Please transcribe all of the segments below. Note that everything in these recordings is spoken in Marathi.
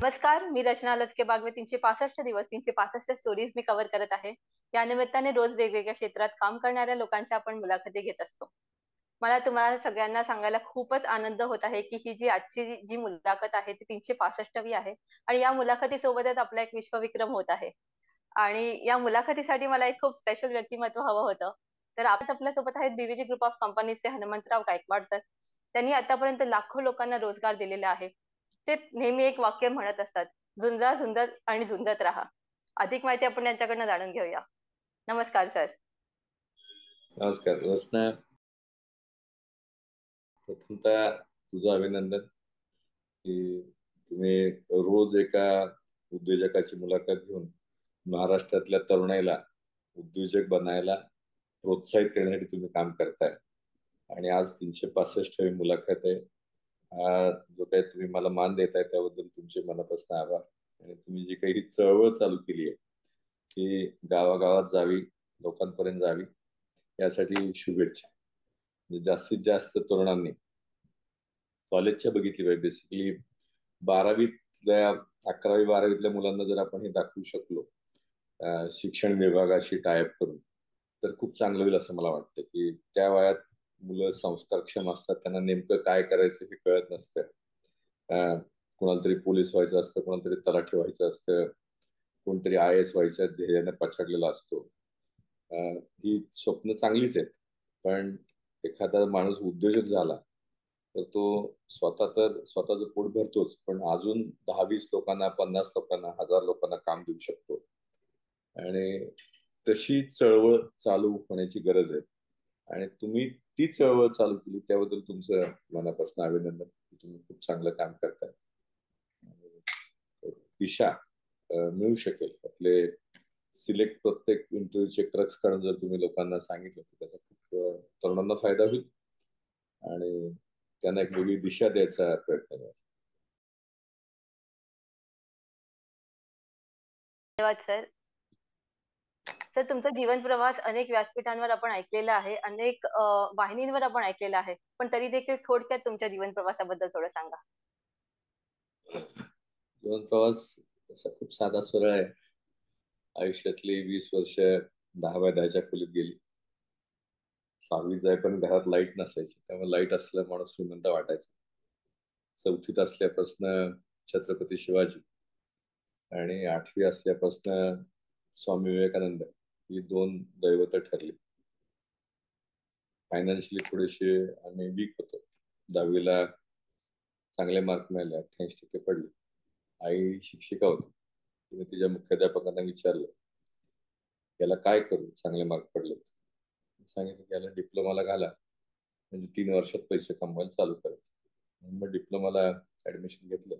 नमस्कार, मी रचना लचके बागवे. 365 दिवस 365 स्टोरीज मी कव्हर करत आहे. या निमित्ताने रोज वेगवेगळ्या क्षेत्रात काम करणाऱ्या लोकांच्या आपण मुलाखती घेत असतो. मला तुम्हाला सगळ्यांना सांगायला खूपच आनंद होत आहे, की ही जी आजची जी मुलाखत आहे ती 365वी आहे आणि या मुलाखतीसोबतच आपला एक विश्वविक्रम होत आहे. आणि या मुलाखतीसाठी मला एक खूप स्पेशल व्यक्तिमत्व हवं होतं. तर आज आपल्यासोबत आहेत बीव्हीजी ग्रुप ऑफ कंपनीजचे हनुमंतराव गायकवाड सर. त्यांनी आतापर्यंत लाखो लोकांना रोजगार दिलेला आहे. ते नेहमी एक वाक्य म्हणत असतात, "झुंजा, झुंजत आणि झुंजत राहा." अधिक माहिती आपण यांच्याकडनं जाणून घेऊया. नमस्कार सर. नमस्कार रचना. प्रथमतः तुझं अभिनंदन की तुम्ही रोज एका उद्योजकाची मुलाखत घेऊन महाराष्ट्रातल्या तरुणाईला उद्योजक बनायला प्रोत्साहित करण्यासाठी तुम्ही काम करताय. आणि आज 365वी मुलाखत आहे. हा जो काही तुम्ही मला मान देताय त्याबद्दल तुमचे मनापासून आभार. आणि तुम्ही जी काही ही चळवळ चालू केली आहे ती गावागावात जावी, लोकांपर्यंत जावी, यासाठी शुभेच्छा. म्हणजे जास्तीत जास्त तरुणांनी कॉलेजच्या बघितली पाहिजे. बेसिकली 12वीतल्या 11वी-12वीतल्या मुलांना जर आपण हे दाखवू शकलो शिक्षण विभागाशी टायअप करून, तर खूप चांगलं होईल असं मला वाटतं. की त्या वयात मुलं संस्कारक्षम असतात, त्यांना नेमकं काय करायचं हे कळत नसतं. कोणाला तरी पोलीस व्हायचं असतं, कोणाला तरी तलाठी व्हायचं असतं, कोणतरी IAS व्हायच्या ध्येयाने पछाडलेला असतो. ही स्वप्न चांगलीच आहेत, पण एखादा माणूस उद्योजक झाला तर तो तर स्वतःचं पोट भरतोच, पण अजून 10-20 लोकांना, 50 लोकांना, 1000 लोकांना काम देऊ शकतो. आणि तशी चळवळ चालू होण्याची गरज आहे. आणि तुम्ही ती चळवळ चालू केली त्याबद्दल तुमचं मनापासून अभिनंदन. तुम्ही खूप चांगलं काम करताय. दिशा मिळू शकेल. आपले सिलेक्ट प्रत्येक इंटरव्ह्यूचे क्रक्स काढून जर तुम्ही लोकांना सांगितलं तर त्याचा खूप तरुणांना फायदा होईल आणि त्यांना एक वेगळी दिशा द्यायचा प्रयत्न करा. धन्यवाद सर. सर, तुमचा जीवन प्रवास अनेक व्यासपीठांवर आपण ऐकलेला आहे, अनेक वाहिनींवर आपण ऐकलेला आहे. पण तरी देखील थोडक्यात तुमच्या जीवन प्रवासाबद्दल थोडं सांगा. जीवन प्रवास तसा खूप साधा सरळ आहे. आयुष्यातली 20 वर्ष 10 बाय 10च्या खोलीत गेली. 6वी जाय पण घरात लाईट नसायची, त्यामुळे लाईट असलेला माणूस श्रीमंत वाटायचा. 4थीत असल्यापासून छत्रपती शिवाजी आणि 8वी असल्यापासून स्वामी विवेकानंद ही 2 दैवत ठरली. फायनान्शियली थोडेसे आम्ही वीक होतो. 10वीला चांगले मार्क मिळाले, 88% पडले. आई शिक्षिका होती. तिने तिच्या मुख्याध्यापकांना विचारलं, याला काय करू, चांगले मार्क पडले. सांगितलं की याला डिप्लोमाला घाला, म्हणजे 3 वर्षात पैसे कमवायला चालू करा. मग डिप्लोमाला ऍडमिशन घेतलं.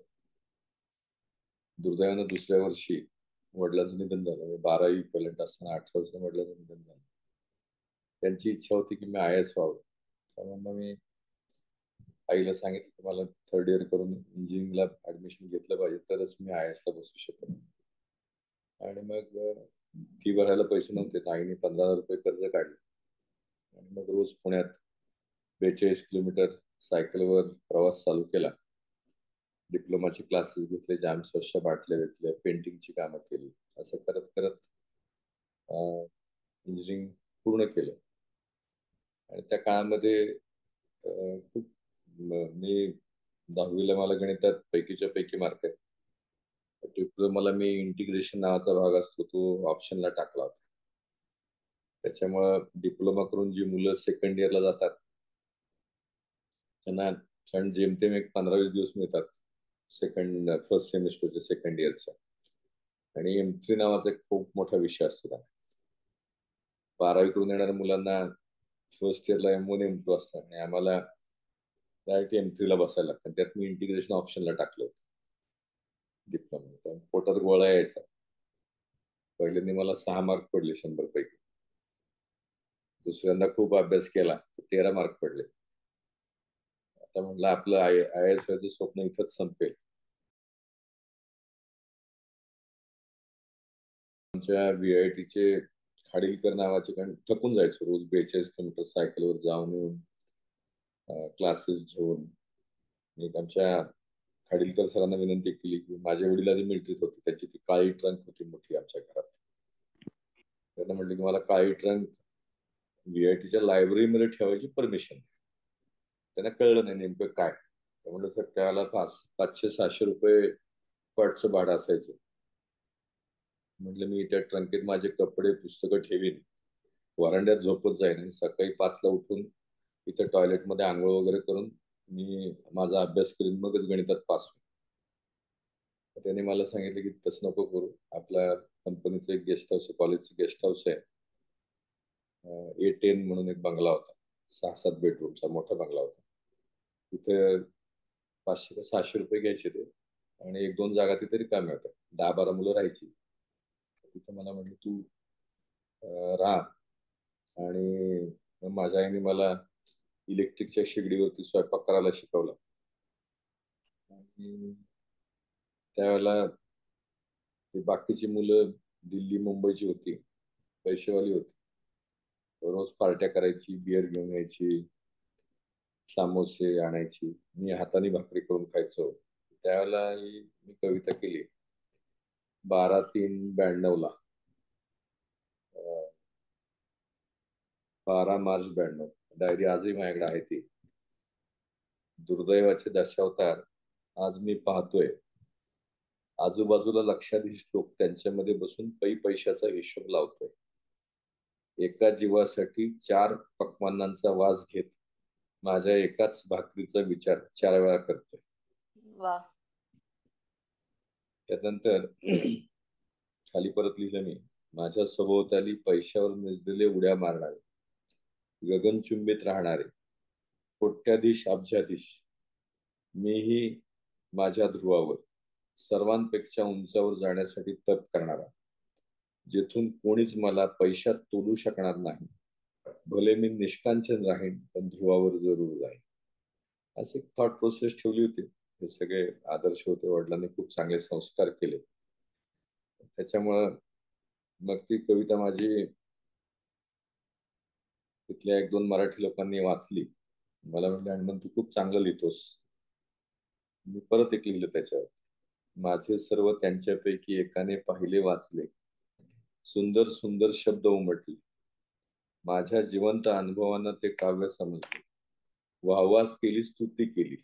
दुर्दैवानं दुसऱ्या वर्षी वडिलांचं निधन झालं. 12वी पर्यंत असताना 18 वर्ष वडिलांचं निधन झालं. त्यांची इच्छा होती की मी IAS व्हावं. त्यामुळे मग मी आईला सांगितलं की मला 3rd इयर करून इंजिनिअरिंगला ऍडमिशन घेतलं पाहिजे, तरच मी IAS ला बसू शकेन. आणि मग फी भरायला पैसे नव्हते, तर आईने 15,000 रुपये कर्ज काढले. आणि मग रोज पुण्यात 42 किलोमीटर सायकलवर प्रवास चालू केला. डिप्लोमाचे क्लासेस घेतले, जाम स्वच्छ बाटल्या घेतल्या, पेंटिंगची कामं केली. असं करत करत इंजिनिअरिंग पूर्ण केलं. आणि त्या काळामध्ये खूप मी 10वीला मला गणितात पैकीच्या पैकी मार्क आहे. डिप्लोमाला मी इंटिग्रेशन नावाचा भाग असतो तो ऑप्शनला टाकला होता. त्याच्यामुळं डिप्लोमा करून जी मुलं 2nd इयरला जातात त्यांना छान जेमतेम एक 15-20 दिवस मिळतात फर्स्ट सेमिस्टरच्या 2nd इयरच्या. आणि M3 नावाचा एक खूप मोठा विषय असतो त्याला. 12वी करून येणाऱ्या मुलांना फर्स्ट इयरला M1 M2 असतात आणि आम्हाला डायरेक्ट M3 ला बसायला लागतं. त्यात मी इंटिग्रेशन ऑप्शनला टाकलं होतं डिप्लोमा. पोटात गोळा यायचा. पहिल्यांदा मला 6 मार्क पडले 100 पैकी. दुसऱ्यांदा खूप अभ्यास केला, 13 मार्क पडले. आता म्हटलं आपलं IAS व्हायचं स्वप्न इथंच संपेल. आमच्या VITचे खाडीलकर नावाचे, कारण थकून जायचो रोज 42 किलोमीटर सायकलवर जाऊन येऊन क्लासेस घेऊन. एक आमच्या खाडीलकर सरांना विनंती केली की माझ्या वडिलांनी मिलिटरीत होते, त्याची ती काळी ट्रंक होती मोठी आमच्या घरात. त्यांना म्हटलं की मला काळी ट्रंक VITच्या लायब्ररीमध्ये ठेवायची परमिशन. त्यांना कळलं नाही नेमकं काय. म्हटलं सर त्याला 500-600 रुपये पटचं भाडं असायचं. म्हटलं मी त्या ट्रंकेत माझे कपडे पुस्तकं ठेवीन, वरांड्यात झोपत जाईन आणि सकाळी 5ला उठून इथं टॉयलेटमध्ये आंघोळ वगैरे करून मी माझा अभ्यास करीन, मगच गणितात पास होईन. त्याने मला सांगितलं की तसं नको करू, आपल्या कंपनीचं एक गेस्ट हाऊस आहे, कॉलेजचं गेस्ट हाऊस आहे, A10 म्हणून एक बंगला होता, 6-7 बेडरूमचा मोठा बंगला होता. तिथे 500 का 600 रुपये घ्यायचे ते, आणि 1-2 जागा तिथे रिकाम्या होत्या, 10-12 मुलं राहायची. तिथे मला म्हटलं तू राहा. आणि माझ्या आईने मला इलेक्ट्रिकच्या शेगडीवरती स्वयंपाक करायला शिकवला. आणि त्यावेळेला बाकीची मुलं दिल्ली मुंबईची होती, पैसेवाली होती, रोज पार्ट्या करायची, बिअर घेऊन यायची, समोसे आणायची, मी हाताने भाकरी करून खायचो. त्यावेळेला मी कविता केली 12/3/92ला, 12 मार्च 92. डायरी आजही माझ्याकडे आहे ती. दुर्दैवाचे दशावतार आज मी पाहतोय, आजूबाजूला लक्षाधीश लोक त्यांच्यामध्ये बसून पैशाचा हिशोब लावतोय. एका जीवासाठी 4 पक्वान्नांचा वास घेत माझ्या एकाच भाकरीचा विचार 4 वेळा करतोय. वा. त्यानंतर खाली परत लिहिलं मी, माझ्या सभोवताली पैशावर निजलेले उड्या मारणारे, गगनचुंबीत राहणारे, कोट्याधीश अब्जाधीश, मीही माझ्या ध्रुवावर सर्वांपेक्षा उंचावर जाण्यासाठी तप करणारा, जेथून कोणीच मला पैशात तोडू शकणार नाही. भले मी निष्कांचन राहीन पण ध्रुवावर जरूर जाईन. असे थॉट प्रोसेस ठेवली होती. हे सगळे आदर्श होते. वडिलांनी खूप चांगले संस्कार केले. त्याच्यामुळं मग ती कविता माझी तिथल्या 1-2 मराठी लोकांनी वाचली. मला म्हणले हनुमान तू खूप चांगलं लिहितोस. मी परत एक लिहिलं त्याच्यावर, माझे सर्व त्यांच्यापैकी एकाने पाहिले वाचले, सुंदर सुंदर शब्द उमटले, माझ्या जिवंत अनुभवानं ते काव्य समजले, वाहवास केली, स्तुती केली,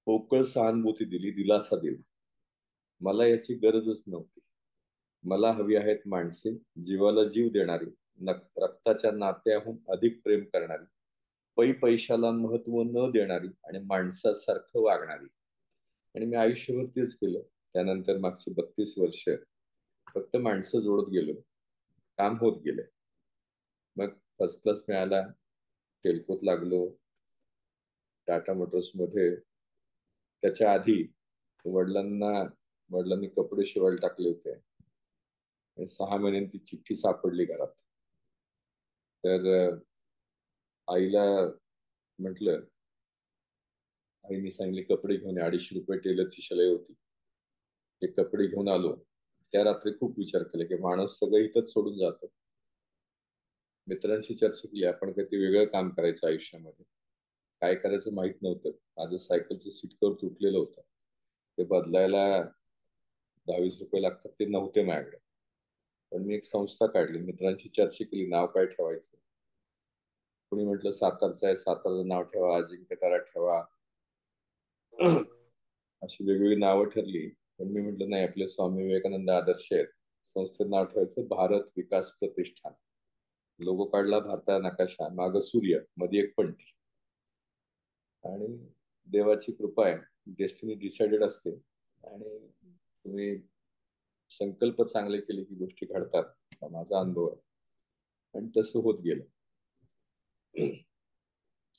पोकळ सहानुभूती दिली, दिलासा दिला. मला याची गरजच नव्हती. मला हवी आहेत माणसे, जीवाला जीव देणारी, रक्ताच्या नात्याहून अधिक प्रेम करणारी, पैशाला महत्व न देणारी आणि माणसासारखं वागणारी. आणि मी आयुष्यभर तेच केलं. त्यानंतर मागची 32 वर्ष फक्त माणसं जोडत गेलो, काम होत गेले. मग फर्स्ट क्लास मिळाला, टेल्कोत लागलो, टाटा मोटर्स मध्ये. त्याच्या आधी वडिलांनी कपडे शिवायला टाकले होते आणि 6 महिन्यांनी ती चिठ्ठी सापडली घरात. तर आईला म्हटलं, आईने सांगितले कपडे घेऊन 250 रुपये टेलरची शिलाई होती, ते कपडे घेऊन आलो. त्या रात्री खूप विचार केला की माणूस सगळं इथंच सोडून जातो. मित्रांशी चर्चा केली, आपण काहीतरी वेगळं काम करायचं आयुष्यामध्ये. काय करायचं माहित नव्हतं. माझं सायकलचं सीट कव्हर तुटलेलं होतं, ते बदलायला 10-20 रुपये लागतात, ते नव्हते माझ्याकडे. पण मी एक संस्था काढली, मित्रांशी चर्चा केली नाव काय ठेवायचं. कोणी म्हटलं सातारचं आहे, सातारचं नाव ठेवा, अजिंक्य तारा ठेवा. अशी वेगवेगळी नावं ठरली. पण मी म्हटलं नाही, आपले स्वामी विवेकानंद आदर्श आहेत, संस्थेचं नाव ठेवायचं भारत विकास प्रतिष्ठान. लोगो काढला, भारता नकाशा, माग सूर्य, मध्ये एक पंटी. आणि देवाची कृपा आहे, डेस्टिनी डिसाइडेड असते. आणि तुम्ही संकल्प चांगले केले की गोष्टी घडतात, हा माझा अनुभव आहे. आणि तसं होत गेलं.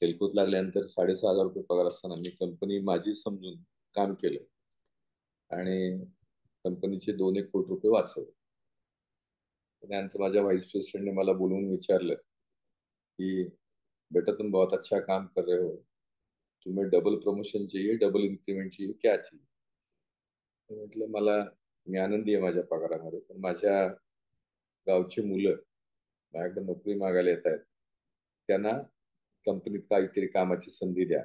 खेलकूद लागल्यानंतर 6,500 रुपये पगार असताना मी कंपनी माझी समजून काम केलं आणि कंपनीचे 2-1 कोटी रुपये वाचवले. त्यानंतर माझ्या व्हाईस प्रेसिडेंटने मला बोलवून विचारलं की बेटा तुम बहुत अच्छा काम कर रहे हो, तुम्हें डबल प्रमोशन चाहिए, डबल इन्क्रीमेंट चाहिए, क्या चाहिए. म्हटलं मला, मी आनंदी आहे माझ्या पगारामध्ये, पण माझ्या गावची मुलं माझ्याकडे नोकरी मागायला येत आहेत, त्यांना कंपनीत काहीतरी कामाची संधी द्या.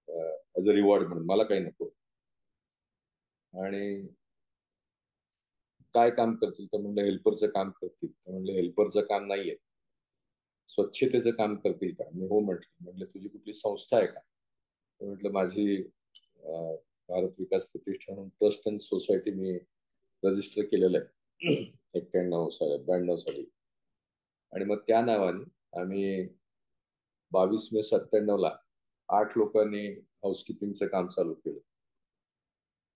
ॲज अ रिवॉर्ड म्हणून, मला काही नको. आणि काय काम करतील तर म्हणलं हेल्परचं काम करतील. तर म्हणलं हेल्परचं काम नाहीये, स्वच्छतेचं काम करतील का? मी हो म्हटलं. म्हटलं तुझी कुठली संस्था आहे का? तर म्हटलं माझी Bharat Vikas Pratishthan trust and society मी रजिस्टर केलेलं आहे 91 साली 92 साली. आणि मग त्या नावाने आम्ही 22 मे 97 ला 8 लोकांनी हाऊसकीपिंगचं काम चालू केलं.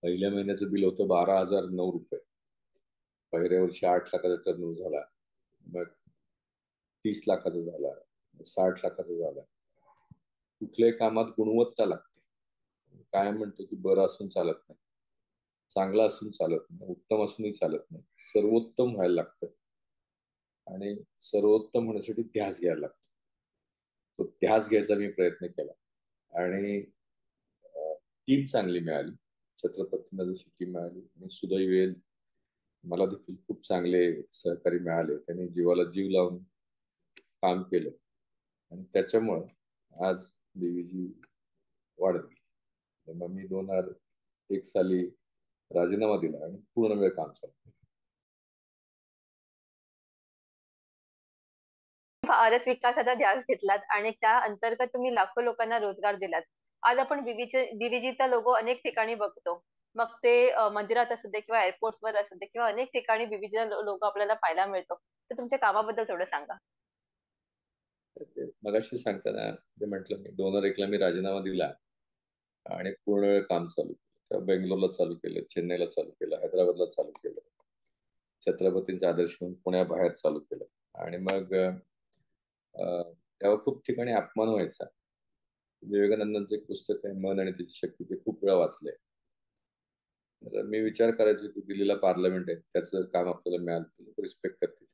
पहिल्या महिन्याचं बिल होतं 12,009 रुपये. पहिल्या वर्षी 8 लाखाचा टर्नओव्हर झाला, मग 30 लाखाचा झाला, 60 लाखाचा झाला. कुठल्याही कामात गुणवत्ता लागते. काय म्हणतो की बरं असून चालत नाही, चांगलं असून चालत नाही, उत्तम असूनही चालत नाही, सर्वोत्तम व्हायला लागतं. आणि सर्वोत्तम होण्यासाठी ध्यास घ्यायला लागतो. तो ध्यास घ्यायचा मी प्रयत्न केला. आणि टीम चांगली मिळाली, छत्रपतींना जशी टीम मिळाली. आणि सुदैवेल मला देखील खूप चांगले सहकारी मिळाले. त्यांनी जीवाला जीव लावून काम केलं आणि त्याच्यामुळं आज देवीजी वाढत गेली. मग मी 2001 साली राजीनामा दिला आणि पूर्ण वेळ काम चालू केलं. भारत विकासाचा ध्यास घेतलात आणि त्या अंतर्गत तुम्ही लाखो लोकांना रोजगार दिलात. आज आपण बीव्हीजीचा लोगो अनेक ठिकाणी बघतो. मग ते मंदिरात असू दे किंवा एअरपोर्टवर असू दे किंवा अनेक ठिकाणी बीव्हीजीचा लोगो आपल्याला पाहायला मिळतो. तर तुमच्या कामाबद्दल थोडं सांगा. मगाशी सांगताना जे म्हटलं मी 2001ला मी राजीनामा दिला आणि पूर्ण वेळ काम चालू केलं. तेव्हा बेंगलोरला चालू केलं, चेन्नईला चालू केलं, हैदराबादला चालू केलं, छत्रपतींचा आदर्श म्हणून पुण्याबाहेर चालू केलं. आणि मग तेव्हा खूप ठिकाणी अपमान व्हायचा. विवेकानंदांचं एक पुस्तक आहे मन आणि त्याची शक्ती, ते खूप वेळा वाचलंय. तर मी विचार करायचो की दिल्लीला पार्लमेंट आहे, त्याचं काम आपल्याला मिळालं, लोक रिस्पेक्ट करतील.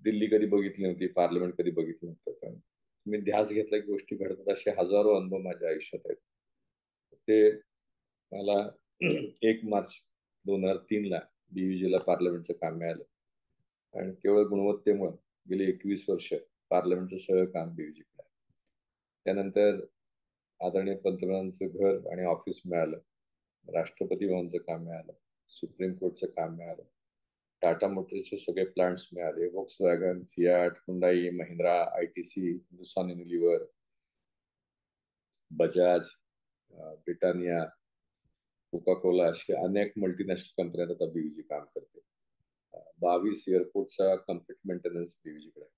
दिल्ली कधी बघितली नव्हती, पार्लमेंट कधी बघितलं नव्हतं, पण मी ध्यास घेतला की गोष्टी घडतात. असे हजारो अनुभव माझ्या आयुष्यात आहेत. ते मला 1 मार्च 2003ला बीव्हीजीला पार्लमेंटचं काम मिळालं. आणि केवळ गुणवत्तेमुळे गेली 21 वर्ष पार्लमेंटचं सगळं काम बीव्हीजीकडे आहे. त्यानंतर आदरणीय पंतप्रधानांचं घर आणि ऑफिस मिळालं, राष्ट्रपती भवनचं काम मिळालं, सुप्रीम कोर्टचं काम मिळालं, टाटा मोटर्सचे सगळे प्लांट्स मिळाले, Volkswagen, Fiat, Hyundai, Mahindra, ITC, Hindustan Unilever, Bajaj, Britannia, Coca Cola अशी अनेक मल्टीनॅशनल कंपन्यात आता बीव्हीजी काम करते. 22 एअरपोर्टचा कम्प्लीट मेंटेनन्स बीव्हीजीकडे आहे.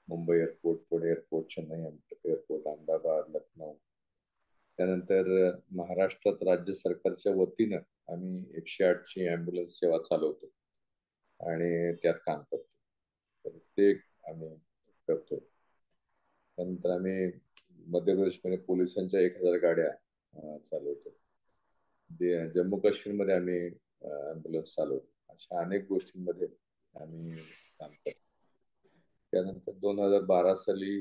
Mumbai airport, Pune airport, Chennai airport, Ahmedabad, Lucknow. त्यानंतर महाराष्ट्रात राज्य सरकारच्या वतीनं आम्ही 108ची ॲम्ब्युलन्स सेवा चालवतो आणि त्यात काम करतो. तर ते आम्ही करतो. त्यानंतर आम्ही मध्य प्रदेशमध्ये पोलिसांच्या 1000 गाड्या चालवतो. जम्मू काश्मीरमध्ये आम्ही ॲम्ब्युलन्स चालवतो. अशा अनेक गोष्टींमध्ये आम्ही काम करतो. त्यानंतर 2012 साली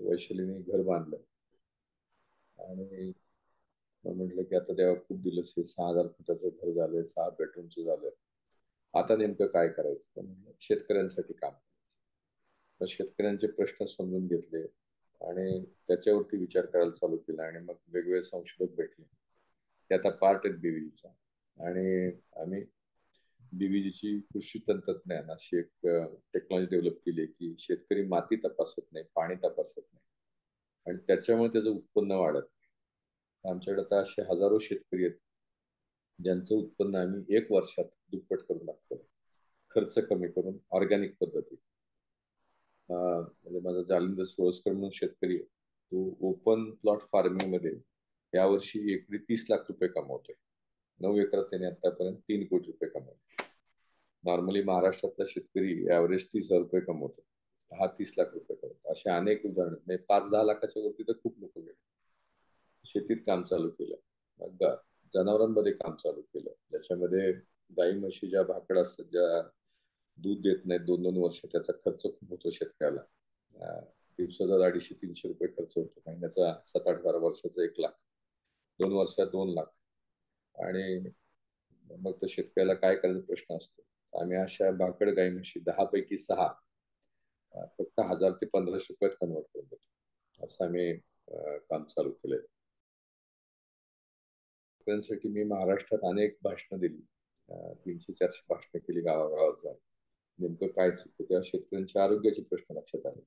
वैशालीने घर बांधलं आणि मग म्हटलं की आता तेव्हा खूप दिवस हे 6000 फुटाचं घर झालंय, 6 बेडरूमचं झालंय, आता नेमकं काय करायचं? तर म्हणलं शेतकऱ्यांसाठी काम करायचं. तर शेतकऱ्यांचे प्रश्न समजून घेतले आणि त्याच्यावरती विचार करायला चालू केला. आणि मग वेगवेगळे संशोधक भेटले, ते आता पार्ट आहेत बीव्हीजीचा. आणि आम्ही बीव्हीजीची कृषी तंत्रज्ञान अशी एक टेक्नॉलॉजी डेव्हलप केली की शेतकरी माती तपासत नाही, पाणी तपासत नाही, आणि त्याच्यामुळे त्याचं उत्पन्न वाढत. आमच्याकडे आता असे हजारो शेतकरी आहेत ज्यांचं उत्पन्न आम्ही 1 वर्षात दुप्पट करून टाकतो, खर्च कमी करून ऑर्गॅनिक पद्धती. म्हणजे माझा जालिंदर सोळसकर म्हणून शेतकरी आहे, तो ओपन प्लॉट फार्मिंग मध्ये यावर्षी एकरी 30 लाख रुपये कमवतोय. 9 एकरात त्याने आतापर्यंत 3 कोटी रुपये कमवले. नॉर्मली महाराष्ट्रातला शेतकरी ऍव्हरेज 30,000 रुपये कमवतो, हा 30 लाख रुपये कमवतो. असे अनेक उदाहरण म्हणजे 5-10 लाखाच्या वरती तर खूप लोक गेले. शेतीत काम चालू केलं, मग जनावरांमध्ये काम चालू केलं, ज्याच्यामध्ये गाई म्हशी ज्या भाकड असतात, ज्या दूध देत नाहीत 2-2 वर्ष, त्याचा खर्च खूप होतो शेतकऱ्याला. दिवसाचा 250-300 रुपये खर्च होतो, महिन्याचा 7-8-12 वर्षाचा 1 लाख, 2 वर्षात 2 लाख. आणि मग तो शेतकऱ्याला काय करायचा प्रश्न असतो. आम्ही अशा भाकड गाई म्हशी 10 पैकी 6 फक्त 1000 ते 1500 रुपयात कन्वर्ट करून देतो. असं आम्ही काम चालू केलंय. त्यांसाठी मी महाराष्ट्रात अनेक भाषणं दिली, 300-400 भाषणं केली गावागावात जाऊन. नेमकं काय चुकतं तेव्हा शेतकऱ्यांच्या आरोग्याचे प्रश्न लक्षात आले.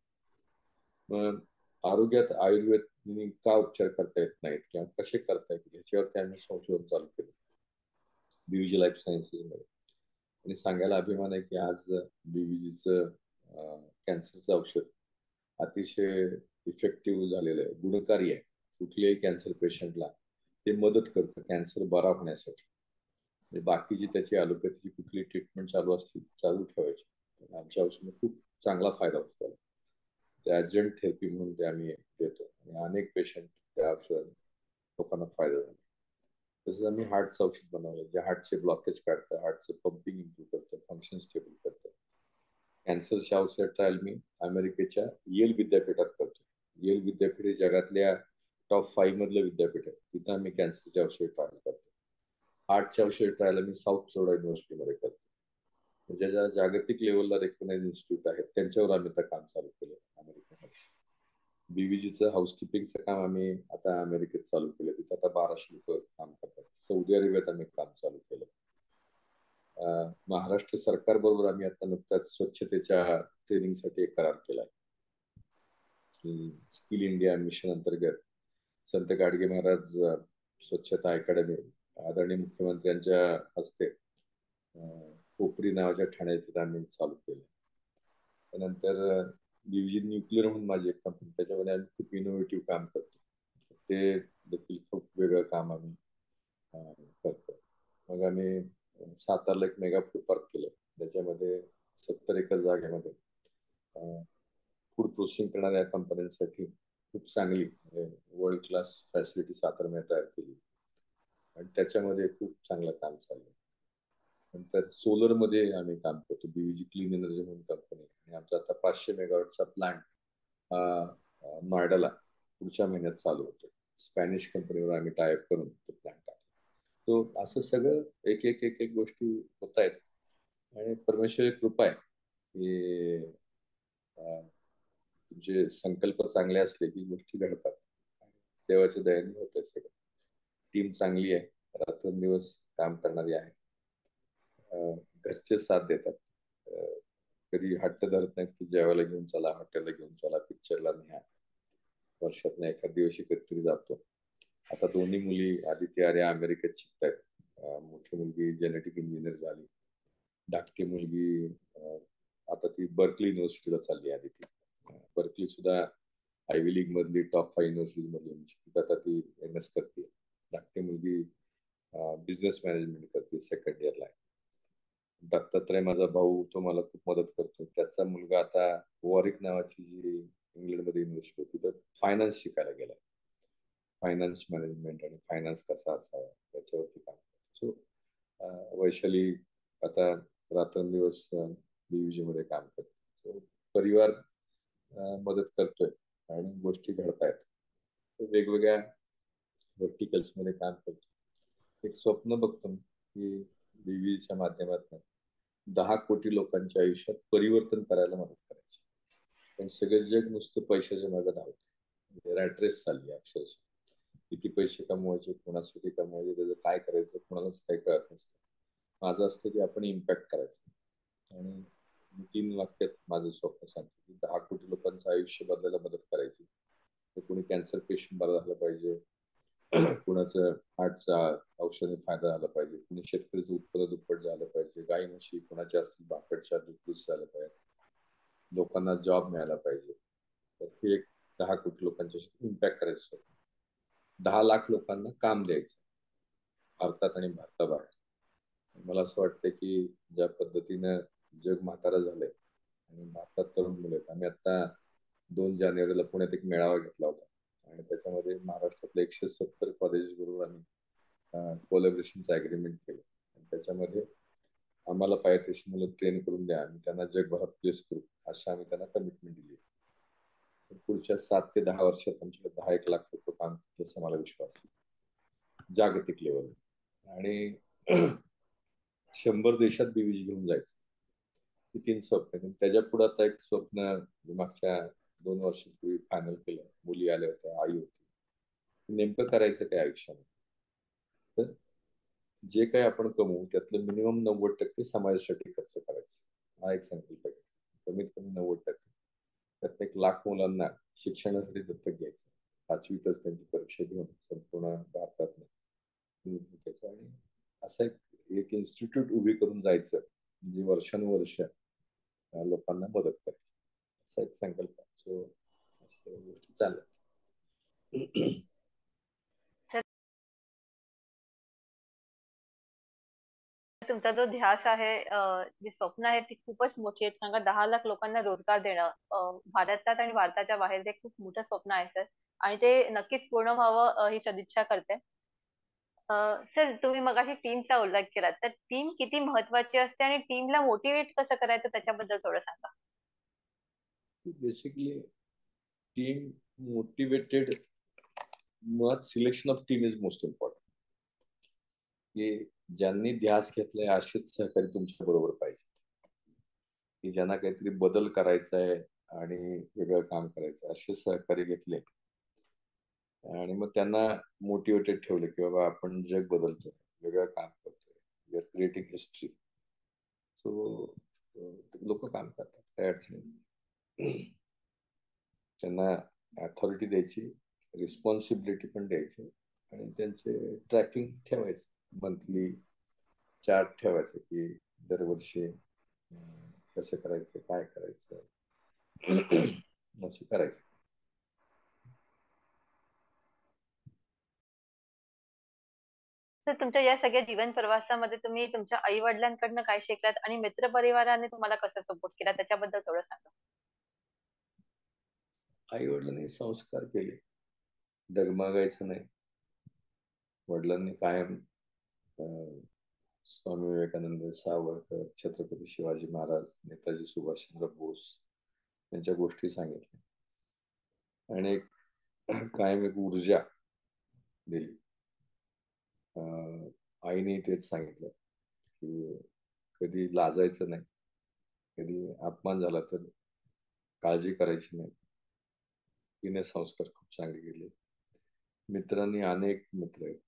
मग आरोग्यात आयुर्वेद का उपचार करता येत नाहीत किंवा कसे करता येतील याच्यावर त्यांनी संशोधन चालू केलं बीव्हीजी लाईफ सायन्सेस मध्ये. आणि सांगायला अभिमान आहे की आज बीव्हीजीचं कॅन्सरचं औषध अतिशय इफेक्टिव्ह झालेलं आहे, गुणकारी आहे. कुठल्याही कॅन्सर पेशंटला ते मदत करतं कॅन्सर बरा होण्यासाठी. म्हणजे बाकीची त्याची ॲलोपॅथीची कुठली ट्रीटमेंट चालू असली चालू ठेवायची. आमच्या औषधाने खूप चांगला फायदा होतो त्याला. ते ॲडजंट थेरपी म्हणून ते आम्ही देतो आणि अनेक पेशंट त्या औषधाने लोकांना फायदा झाला. तसंच आम्ही हार्टचं औषध बनवलं जे हार्टचे ब्लॉकेज काढतं, हार्टचं पंपिंग इम्प्रूव्ह करतं, फंक्शन स्टेबल करतं. कॅन्सरच्या औषध ट्रायल मी अमेरिकेच्या येल विद्यापीठात करतो. येल विद्यापीठ हे जगातल्या टॉप 5 मधलं विद्यापीठ आहे. तिथं आम्ही कॅन्सरचे औषध ट्रायल करतो. हार्टचे औषध ट्रायल मी साऊथ फ्लोरिडा युनिव्हर्सिटीमध्ये करतो. म्हणजे ज्या जागतिक लेवलला रेकग्नाइज इन्स्टिट्यूट आहेत त्यांच्यावर आम्ही आता काम चालू केलं अमेरिकेमध्ये. बीव्हीजीचं हाऊसकीपिंगचं काम आम्ही आता अमेरिकेत चालू केलं. तिथे आता 1200 लोक काम करतात. सौदी अरेबियात आम्ही काम चालू केलं. महाराष्ट्र सरकार बरोबर आम्ही आता नुकताच स्वच्छतेच्या ट्रेनिंगसाठी एक करार केलाय. स्किल इंडिया मिशन अंतर्गत संत गाडगे महाराज स्वच्छता अकॅडमी आदरणीय मुख्यमंत्र्यांच्या हस्ते कोपरी नावाच्या ठाण्यात आम्ही चालू केलं. त्यानंतर बीव्हीजी न्यूक्लिअर म्हणून माझी एक कंपनी, त्याच्यामध्ये आम्ही खूप इनोव्हेटिव्ह काम करतो. ते देखील खूप वेगळं काम आम्ही करतो. मग आम्ही सातारला एक मेगा फूड पार्क केलं. त्याच्यामध्ये 70 एकर जागेमध्ये फूड प्रोसेसिंग करणाऱ्या कंपन्यांसाठी खूप चांगली वर्ल्ड क्लास फॅसिलिटी सातारमध्ये तयार केली आणि त्याच्यामध्ये खूप चांगलं काम चाललं. नंतर सोलर मध्ये आम्ही काम करतो. बीव्हीजी क्लीन एनर्जी म्हणून कंपनी आणि आमचा आता 500 मेगावॉटचा प्लांट नॉयडाला पुढच्या महिन्यात चालू होतो. स्पॅनिश कंपनीवर आम्ही टायअप करून तो प्लांट टाकतो. तो असं सगळं एक एक एक एक गोष्टी होत आहेत आणि परमेश्वर कृपा आहे की तुमचे संकल्प चांगले असले की गोष्टी घडतात. देवाच्या दयाने होत आहे सगळं. टीम चांगली आहे, रात्रंदिवस काम करणारी आहे. घरचे साथ देतात. कधी हट्ट धरत नाहीत की जेवायला घेऊन चला, हॉटेलला घेऊन चला, पिक्चरला न्या. वर्षातनं एखाद दिवशी कधीतरी जातो. आता दोन्ही मुली आदिती आर्या अमेरिकेत शिकतायत. मोठी मुलगी जेनेटिक इंजिनियर झाली. धाकटी मुलगी आता ती बर्कली युनिव्हर्सिटीला चालली आहे. आदिती बर्कली सुद्धा आयव्ही लीग मधली टॉप 5 युनिव्हर्सिटी मधली. आता ती MS करते. धाकटी मुलगी बिझनेस मॅनेजमेंट करते, सेकंड इयरला आहे. दत्तात्रय माझा भाऊ तो मला खूप मदत करतो. त्याचा मुलगा आता वॉरिक नावाची जी इंग्लंडमध्ये युनिव्हर्सिटी होती तर फायनान्स शिकायला गेला. फायनान्स मॅनेजमेंट आणि फायनान्स कसा असावा त्याच्यावरती काम करतो. सो वैशाली आता रात्रंदिवस बीव्हीजी मध्ये काम करतो. परिवार मदत करतोय आणि गोष्टी घडतायत. वेगवेगळ्या व्हर्टिकल्स मध्ये काम करतो. एक स्वप्न बघतो की बीव्हीच्या माध्यमातून 10 कोटी लोकांच्या आयुष्यात परिवर्तन करायला मदत करायची. पण सगळं जग नुसतं पैशाच्या मागे धावतं. रॅट रेस चालली अक्षरशः. किती पैसे कमवायचे, कोणासाठी कमवायचे, त्याचं काय करायचं कोणालाच काही कळत नसतं. माझं असतं की आपण इम्पॅक्ट करायचं आणि 3 वाक्यात माझं स्वप्न सांगतो की 10 कोटी लोकांचं आयुष्य बदलायला मदत करायची. तर कोणी कॅन्सर पेशंट बरा झाला पाहिजे, कुणाचं हार्टचा औषधी फायदा झाला पाहिजे, कुणी शेतकऱ्याचं उत्पन्न दुप्पट झालं पाहिजे, गाई म्हशी कुणाच्या असतील भाकडच्या दुप्पट झालं पाहिजे, लोकांना जॉब मिळाला पाहिजे. तर हे एक 10 कोटी लोकांच्या इम्पॅक्ट करायचं. 10 लाख लोकांना काम द्यायचं भारतात आणि भारताबाहेर. मला असं वाटतं की ज्या पद्धतीनं जग म्हातारा झालंय आणि भारतात तरुण मुलं आहेत. आम्ही आता 2 जानेवारीला पुण्यात एक मेळावा घेतला होता आणि त्याच्यामध्ये महाराष्ट्रातल्या 170 कॉलेज बरोबर आम्ही कोलॅबरेशनचं अग्रीमेंट केलं. आणि त्याच्यामध्ये आम्हाला पाहिजे तशी मुलं ट्रेन करून द्या आणि त्यांना जगभरात प्लेस करू अशा आम्ही त्यांना कमिटमेंट दिली. पुढच्या 7 ते 10 वर्षात आमच्याकडे 10-1 लाख लोक काम करतील असं मला विश्वास आहे जागतिक लेवल. आणि 100 देशात बीव्हीजी घेऊन जायचं ही 3 स्वप्न. त्याच्या पुढे आता एक स्वप्न मागच्या 2 वर्षापूर्वी फायनल केलं. मुली आल्या होत्या, आई होती. नेमकं करायचं काय आयुष्यामध्ये. तर जे काही आपण कमवू त्यातलं मिनिमम 90% समाजासाठी खर्च करायचं, हा एक संकल्प आहे. कमीत कमी 90%. त्यात 1 लाख मुलांना शिक्षणासाठी दत्तक घ्यायचं, 5वीतच त्यांची परीक्षा घेऊन संपूर्ण भारतात आणि असं एक इन्स्टिट्यूट उभी करून जायचं, म्हणजे वर्षानुवर्ष लोकांना मदत करायची, असा एक संकल्प आहे. सो असं गोष्टी चालल्या. सर, तुमचा जो ध्यास आहे, जी स्वप्न आहेत ती खूपच मोठी आहेत, कारण का 10 लाख लोकांना रोजगार देणं भारतात आणि भारताच्या बाहेर ते खूप मोठं स्वप्न आहे सर. आणि ते नक्कीच पूर्ण व्हावं, ही सदिच्छा करते. सर, तुम्ही मगाशी टीमचा उल्लेख केला, तर टीम किती महत्वाची असते आणि टीमला मोटिवेट कसं करायचं त्याच्याबद्दल थोडं सांगा. बेसिकली टीम मोटिवेटेड, मुळात selection of team is most important. की ज्यांनी ध्यास घेतलाय असेच सहकारी तुमच्या बरोबर पाहिजे, की ज्यांना काहीतरी बदल करायचा आहे आणि वेगळं काम करायचं असे सहकारी घेतले आणि मग त्यांना मोटिवेटेड ठेवले की बाबा आपण जग बदलतोय, वेगळं काम करतोय, we are creating history. So लोक काम करतात, काही अडचण नाही. त्यांना अथॉरिटी द्यायची, रिस्पॉन्सिबिलिटी पण द्यायची आणि त्यांचे ट्रॅकिंग ठेवायचं, मंथली चार्ट ठेवायचं की दरवर्षी कसं करायचं, काय करायचं, असं करायचं. सर, तुमच्या या सगळ्या जीवन प्रवासामध्ये तुम्ही तुमच्या आई वडिलांकडनं काय शिकलात आणि मित्र परिवाराने तुम्हाला कसं सपोर्ट केला त्याच्याबद्दल थोडं सांगा. आई वडिलांनी संस्कार केले, डगमगायचं नाही. वडिलांनी कायम अं, स्वामी विवेकानंद, सावरकर, छत्रपती शिवाजी महाराज, नेताजी सुभाषचंद्र बोस यांच्या गोष्टी सांगितल्या आणि कायम एक ऊर्जा दिली. आईने तेच सांगितलं की कधी लाजायचं नाही, कधी अपमान झाला तर काळजी करायची नाही. तिने संस्कार खूप चांगले केले. मित्रांनी अनेक मित्र आहेत.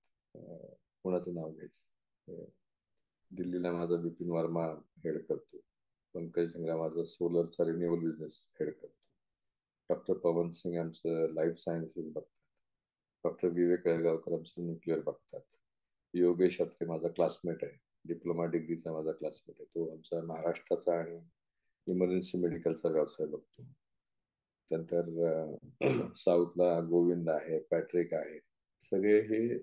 कोणाचं नाव घ्यायचं, दिल्लीला माझा बिपिन वर्मा हेड करतो, पंकज ढंगरा माझा सोलरचा रिन्युएबल बिझनेस हेड करतो, डॉक्टर पवन सिंग आमचं लाईफ सायन्सेस बघतात, डॉक्टर विवेक येळगावकर आमचं न्यूक्लिअर बघतात, योगेश अत्रे माझा क्लासमेट आहे, डिप्लोमा डिग्रीचा माझा क्लासमेट आहे, तो आमचा महाराष्ट्राचा आणि इमर्जन्सी मेडिकलचा व्यवसाय बघतो. नंतर साऊथला गोविंद आहे, पॅट्रिक आहे. सगळे हे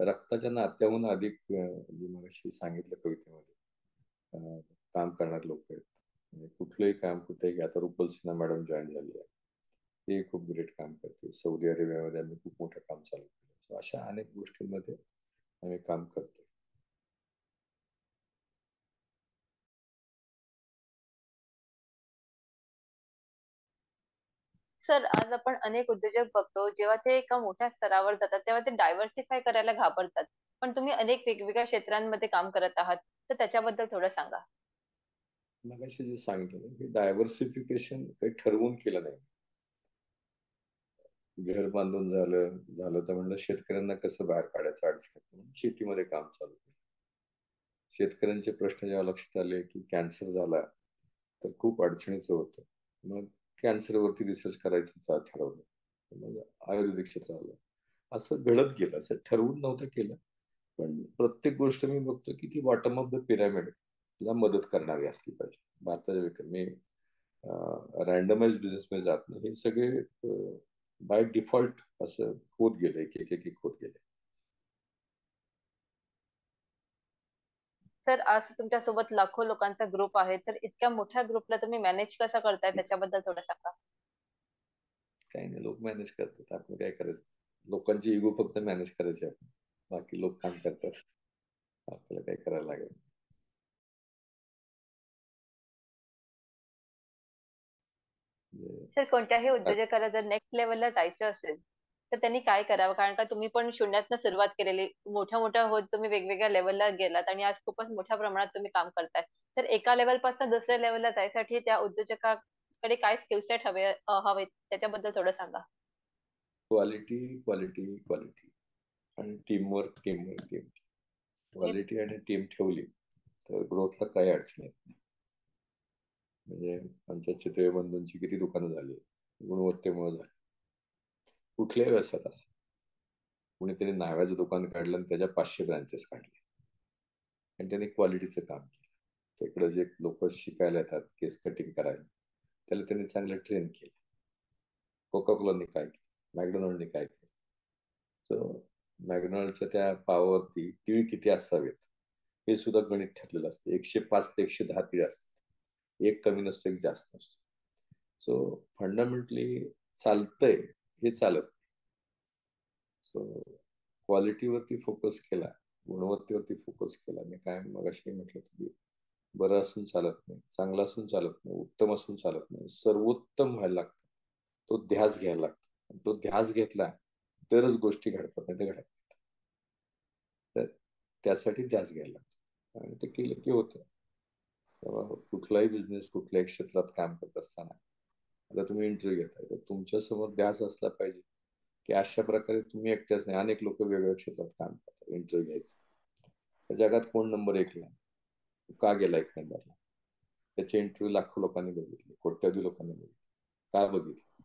रक्ताच्या नात्याहून अधिक, जे मगाशी सांगितलं कवितेमध्ये, काम करणारे लोक आहेत. म्हणजे कुठलंही काम कुठेही घ्या. आता रुपल सिन्हा मॅडम जॉईन झाली आहे, ते खूप ग्रेट काम करते. सौदी अरेबियामध्ये आम्ही खूप मोठं काम चालू केलं. अशा अनेक गोष्टींमध्ये आम्ही काम करतो. सर, आज आपण अनेक उद्योजक बघतो, जेव्हा ते एका मोठ्या स्तरावर जातात तेव्हा ते डायव्हर्सिफाय करायला घाबरतात. पण तुम्ही अनेक वेगवेगळ्या क्षेत्रांमध्ये काम करत आहात, तर त्याच्याबद्दल थोडं सांगा. मगाशी जे सांगितलं ना, की डायव्हर्सिफिकेशन काही ठरवून केलं नाही. घर बांधून झालं झालं तर म्हणलं शेतकऱ्यांना कसं बाहेर काढायचं अडचणीतून, शेतीमध्ये काम चालू केलं. शेतकऱ्यांचे प्रश्न जेव्हा लक्षात आले की कॅन्सर झाला तर खूप अडचणीचं होतं, मग कॅन्सरवरती रिसर्च करायचं ठरवलं. मग आयुर्वेदिक क्षेत्र आलं. असं घडत गेलं, असं ठरवून नव्हतं केलं. पण प्रत्येक गोष्ट मी बघतो की ती बॉटम ऑफ द पिरामिड ला मदत करणारी असली पाहिजे. भारताच्या मी रँडमाइज बिझनेसमध्ये जात नाही, हे सगळे बाय डिफॉल्ट असं होत गेलं, एक एक एक एक होत गेले. सर, आज तुमच्यासोबत लाखो लोकांचा ग्रुप आहे, तर इतक्या मोठ्या ग्रुपला तुम्ही मॅनेज कसं करताय त्याच्याबद्दल थोडं सांगा. काही नाही, लोक मॅनेज करतात, आपण काय करायचं. लोकांची इगो फक्त मॅनेज करायची आपण, बाकी लोक काम करतात, आपल्याला काय करायला लागेल. सर, कोणत्याही उद्योजकाला जर नेक्स्ट लेवलला जायचं असेल, तर त्यांनी काय करावं? कारण का तुम्ही पण शून्यातनं सुरुवात केलेली, मोठ्या मोठ्या होत तुम्ही वेगवेगळ्या लेवलला गेलात आणि आज खूपच मोठ्या प्रमाणात तुम्ही काम करताय. तर एका लेवल पासून दुसऱ्या लेवलला जायसाठी त्या उद्योजकाकडे काय स्किल सेट हवेत त्याच्याबद्दल थोडं सांगा. क्वालिटी क्वालिटी क्वालिटी आणि टीमवर्क टीमवर्क टीम. हे क्वालिटी आणि टीम ठेवली तर ग्रोथला काही अडचण येत नाही. म्हणजे आमच्या चितळे बंधूंची किती दुकानं झाली गुणवत्तेमुळे झाली. कुठल्याही व्यवसायात असं कुणीतरी नाव्याचं दुकान काढलं आणि त्याच्या 500 ब्रँचेस काढले आणि त्यांनी क्वालिटीचं काम केलं. तिकडे जे लोक शिकायला येतात केस कटिंग करायला त्याला त्यांनी चांगलं ट्रेन केलं. कोका कोलाने काय केलं, मॅकडोनल्डने काय केलं. तर मॅकडोनल्डच्या त्या पावावरती तीळ किती असावेत हे सुद्धा गणित ठरलेलं असतं. 105 ते 110 तीळ असतात. एक कमी नसतो एक जास्त नसतो. सो फंडामेंटली चालतंय हे चालत. सो क्वालिटीवरती फोकस केला, गुणवत्तेवरती फोकस केला. मी काय मगाशी म्हटलं की बरं असून चालत नाही, चांगलं असून चालत नाही, उत्तम असून चालत नाही, सर्वोत्तम व्हायला लागतं. तो ध्यास घ्यायला लागतो. तो ध्यास घेतला तरच गोष्टी घडतात नाही तर घडत नाहीत. तर त्यासाठी ध्यास घ्यायला लागतो आणि ते केलं की होतं. तेव्हा कुठलाही बिझनेस कुठल्याही क्षेत्रात काम करत असताना आता तुम्ही इंटरव्ह्यू घेताय तर तुमच्या समोर ध्यास असला पाहिजे की अशा प्रकारे तुम्ही एकट्याच नाही, अनेक लोक वेगवेगळ्या क्षेत्रात काम करतात. इंटरव्ह्यू घ्यायचं, त्या जगात कोण नंबर 1ला, का गेला 1 नंबरला, त्याचे इंटरव्ह्यू लाखो लोकांनी बघितले, कोट्यावधी लोकांनी बघितले. का बघितले,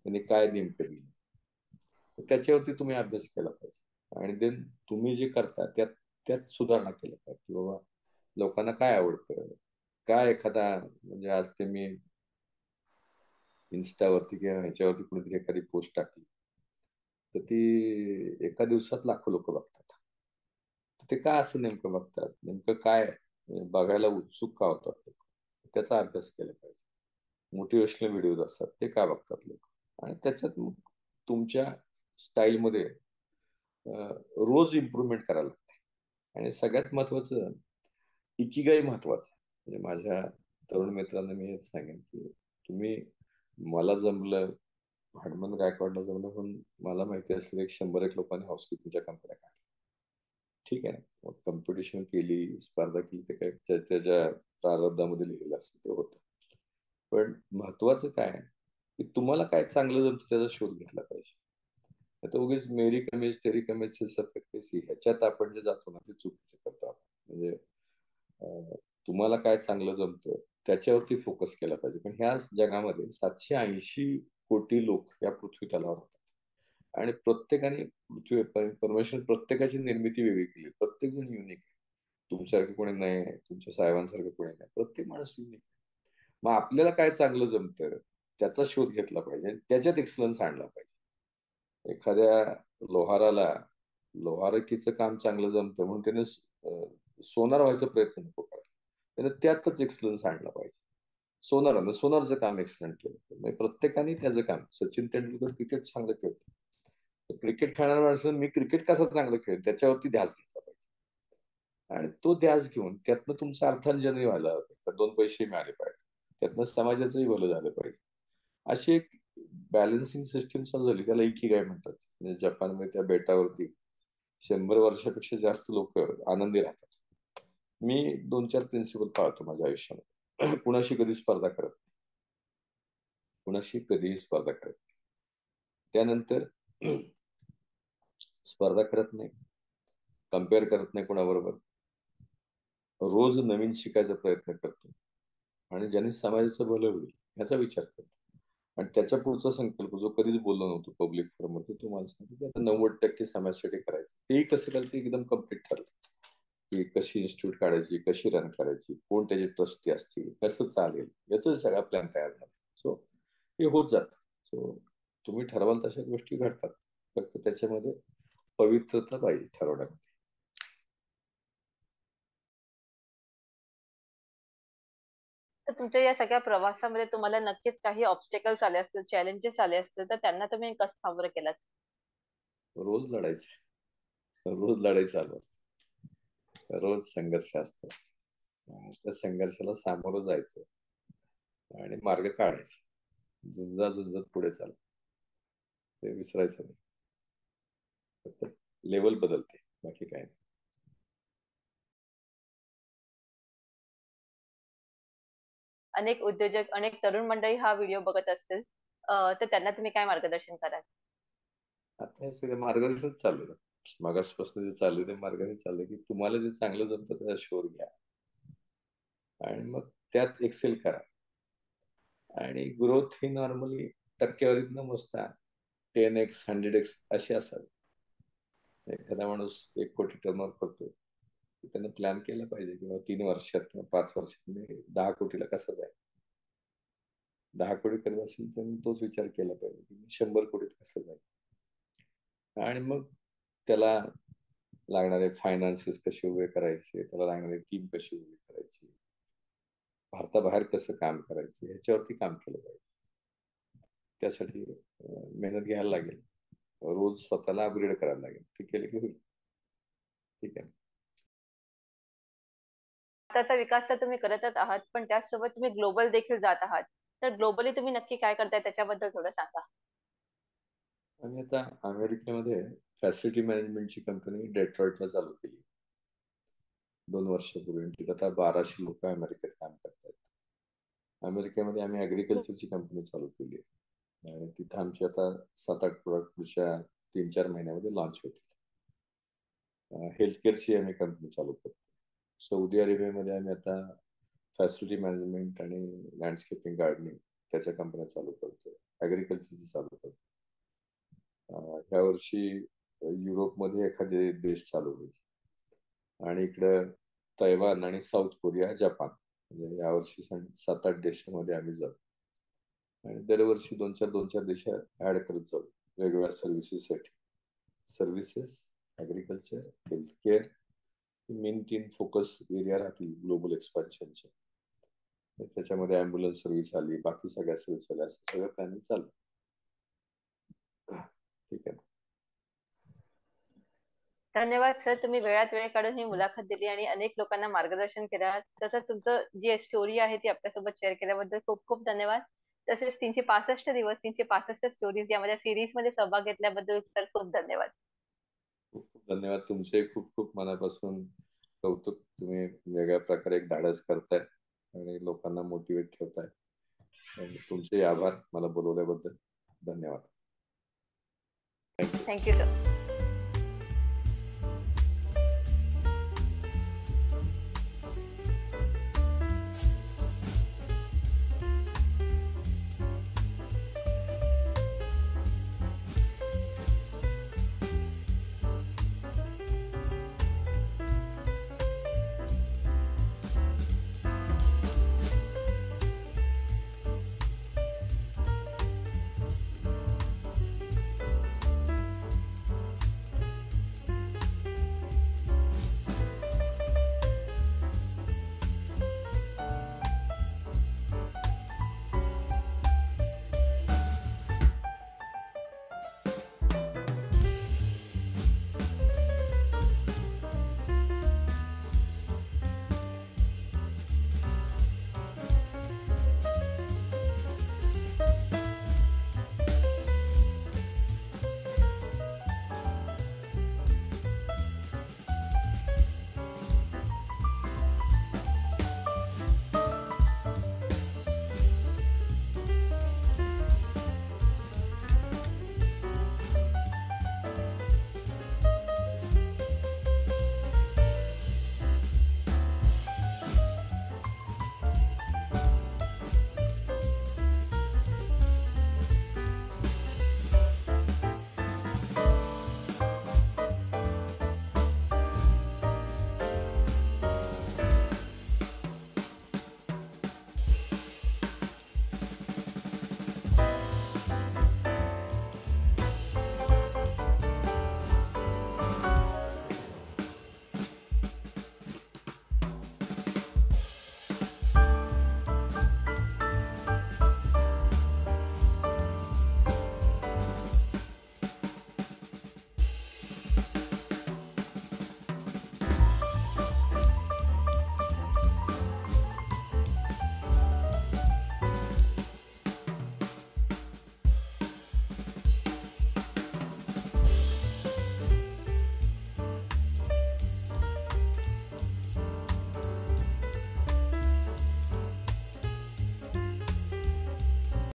त्यांनी काय नेमकं दिलं, त्याच्यावरती तुम्ही अभ्यास केला पाहिजे. आणि देन तुम्ही जे करता त्यात त्यात सुधारणा केल्या पाहिजे की बाबा लोकांना काय आवडतं. काय एखादा म्हणजे आज ते मी इन्स्टावरती किंवा ह्याच्यावरती कुणीतरी एखादी पोस्ट टाकली तर ती एका दिवसात लाखो लोक बघतात. ते का असं नेमकं बघतात, नेमकं काय बघायला उत्सुक का होतात लोक, त्याचा अभ्यास केला पाहिजे. मोटिवेशनल व्हिडिओज असतात ते का बघतात लोक, आणि त्याच्यात मग तुमच्या स्टाईलमध्ये रोज इम्प्रूव्हमेंट करायला लागते. आणि सगळ्यात महत्वाचं इकिगाई महत्वाचं. म्हणजे माझ्या तरुण मित्रांना मी हेच सांगेन की तुम्ही, मला जमलं, हनुमान गायकवाडला जमलं, पण मला माहिती असलेलं 100 लोकांनी हाऊसकीपिंगच्या कंपन्या काढल्या. ठीक आहे ना, मग कॉम्पिटिशन केली, स्पर्धा केली, ते काय त्याच्या प्रारब्धामध्ये लिहिलेलं असतं ते होतं. पण महत्वाचं काय की तुम्हाला काय चांगलं जमतं त्याचा शोध घेतला पाहिजे. आता उगीच मेरी कमीज तेरी कमीज से सब सी ह्याच्यात आपण जे जातो ना ते चुकीचं करतो आपण. म्हणजे तुम्हाला काय चांगलं जमतं त्याच्यावरती फोकस केला पाहिजे. पण ह्या जगामध्ये 780 कोटी लोक या पृथ्वी तलावर होतात आणि प्रत्येकाने पृथ्वी परमेश्वर प्रत्येकाची निर्मिती वेगळी केली. प्रत्येक जण युनिक आहे. तुमच्यासारखं कोणी नाही, तुमच्या साहेबांसारखं कोणी नाही, प्रत्येक माणूस युनिक. मग आपल्याला काय चांगलं जमतं त्याचा शोध घेतला पाहिजे आणि त्याच्यात एक्सलन्स आणला पाहिजे. एखाद्या लोहाराला लोहारकीचं काम चांगलं जमतं म्हणून त्याने सोनार व्हायचा प्रयत्न नको करायला. त्याने त्यातच एक्सलन्स आणला पाहिजे. सोनारानं सोनारचं काम एक्सलंट केलं. म्हणजे प्रत्येकाने त्याचं काम, सचिन तेंडुलकर क्रिकेट चांगलं खेळतो, क्रिकेट खेळणाऱ्या माणसानं मी क्रिकेट कसं चांगलं खेळ त्याच्यावरती ध्यास घेतला पाहिजे. आणि तो ध्यास घेऊन त्यातनं तुमचं अर्थार्जनही व्हायला हवं, 2 पैसे मिळाले पाहिजे, त्यातनं समाजाचंही भलं झालं पाहिजे. अशी एक बॅलन्सिंग सिस्टीम चालू झाली, त्याला इकिगाय म्हणतात. म्हणजे जपानमध्ये त्या बेटावरती 100 वर्षापेक्षा जास्त लोक आनंदी राहतात. मी 2-4 प्रिन्सिपल पाळतो माझ्या आयुष्यामध्ये. कुणाशी कधी स्पर्धा करत नाही, कुणाशी कधीही स्पर्धा करत नाही. त्यानंतर स्पर्धा करत नाही, कम्पेअर करत नाही कोणाबरोबर. रोज नवीन शिकायचा प्रयत्न करतो आणि ज्याने समाजाचं भलं होईल ह्याचा विचार करतो. आणि त्याच्या पुढचा संकल्प जो कधीच बोललो नव्हतो पब्लिक फोरम मध्ये, तो मला सांगतो की आता 90% समाजासाठी करायचं. तेही कसं करायचं ते एकदम कम्प्लीट ठरलं की कशी इन्स्टिट्यूट काढायची, कशी रन करायची, कोण त्याचे ट्रस्टी असतील, कसं चालेल, याचा सगळा प्लॅन तयार झाला. सो हे होत जातं. सो तुम्ही ठरवाल तशा गोष्टी घडतात. फक्त त्याच्यामध्ये पवित्रता पाहिजे ठरवण्यामध्ये. तर तुमच्या या सगळ्या प्रवासामध्ये तुम्हाला नक्कीच काही ऑब्स्टेकल्स आले असतील, चॅलेंजेस आले असतील, तर त्यांना तुम्ही कसं सामोरं केलात? रोज लढायचं, रोज लढाई चालू असते, रोज संघर्ष असतो. त्या संघर्षाला सामोरं जायचं आणि मार्ग काढायचा, झुंजा झुंजत पुढे चाल, ते विसरायचं नाही. फक्त लेवल बदलते, बाकी काय नाही. अनेक उद्योजक, अनेक तरुण मंडळी हा व्हिडिओ बघत असतील, तर त्यांना तुम्ही काय मार्गदर्शन कराल? आता हे सगळं मार्गदर्शनच चालू आहे. मागासपासून जे चालू आहे ते मार्गाने चाललंय की तुम्हाला जे चांगलं जमतं त्याचा शोध घ्या आणि मग त्यात एक्सेल करा. आणि ग्रोथ ही नॉर्मली टक्केवारीत न मोजता 10x 100x अशी असावी. एखादा माणूस 1 कोटी टर्नओव्हर करतो, त्यानं प्लॅन केला पाहिजे किंवा 3 वर्षात किंवा 5 वर्षात मी 10 कोटीला कसा जाईल. 10 कोटी करत असेल तर तोच विचार केला पाहिजे की मी 100 कोटीत कसं जाईल. आणि मग त्याला लागणारे फायनान्सेस कसे उभे करायचे, त्याला लागणारी टीम कशी उभी करायची, भारताबाहेर कसं काम करायचं ह्याच्यावरती काम केलं पाहिजे. त्यासाठी मेहनत घ्यायला लागेल, रोज स्वतःला अपग्रेड करायला लागेल. ते केलं की होईल. ठीक आहे. भारताचा विकास तर तुम्ही करतच आहात, पण त्याचसोबत तुम्ही ग्लोबल देखील जात आहात. तर ग्लोबली तुम्ही नक्की काय करताय त्याच्याबद्दल थोडं सांगा. आणि आता अमेरिकेमध्ये फॅसिलिटी मॅनेजमेंटची कंपनी डेट्रॉइटला चालू केली 2 वर्षापूर्वी. तिथे आता 1200 लोक अमेरिकेत काम करतात. अमेरिकेमध्ये आम्ही ऍग्रिकल्चरची कंपनी चालू केली आणि तिथं आमची आता 7-8 प्रोडक्ट पुढच्या 3-4 महिन्यामध्ये लॉन्च होतील. हेल्थ केअरची आम्ही कंपनी चालू करतो. सौदी अरेबियामध्ये आम्ही आता फॅसिलिटी मॅनेजमेंट आणि लँडस्केपिंग गार्डनिंग त्याच्या कंपन्या चालू करतो. ऍग्रिकल्चरची चालू करतो. ह्या वर्षी युरोपमध्ये एखादे देश चालू होईल आणि इकडं तैवान आणि साऊथ कोरिया, जपान म्हणजे यावर्षी 7-8 देशांमध्ये आम्ही जाऊ आणि दरवर्षी 2-4 देश ऍड करत जाऊ वेगवेगळ्या सर्व्हिसेससाठी. Services, agriculture, health care main 3 focus area राहतील ग्लोबल एक्सपान्शनचे. त्याच्यामध्ये ॲम्ब्युलन्स सर्व्हिस आली, बाकी सगळ्या सर्व्हिस आल्या, असं सगळं प्लॅनिंग चालू. ठीक आहे. धन्यवाद सर, तुम्ही वेळात वेळ काढून ही मुलाखत दिली आणि अनेक लोकांना मार्गदर्शन केलं. तसंच तुमचं जी स्टोरी आहे ती आपल्यासोबत शेअर केल्याबद्दल खूप खूप धन्यवाद. तसेच 365 दिवस 365 स्टोरीज या माझ्या सिरीज मध्ये सहभाग घेतल्याबद्दल तर खूप धन्यवाद. खूप खूप धन्यवाद. तुमचे खूप खूप मनापासून कौतुक. तुम्ही वेगळ्या प्रकारे एक धाडस करताय आणि लोकांना मोटिवेट ठेवताय. तुमचे आभार मला बोलवल्याबद्दल. धन्यवाद. थँक्यू. Thank you sir.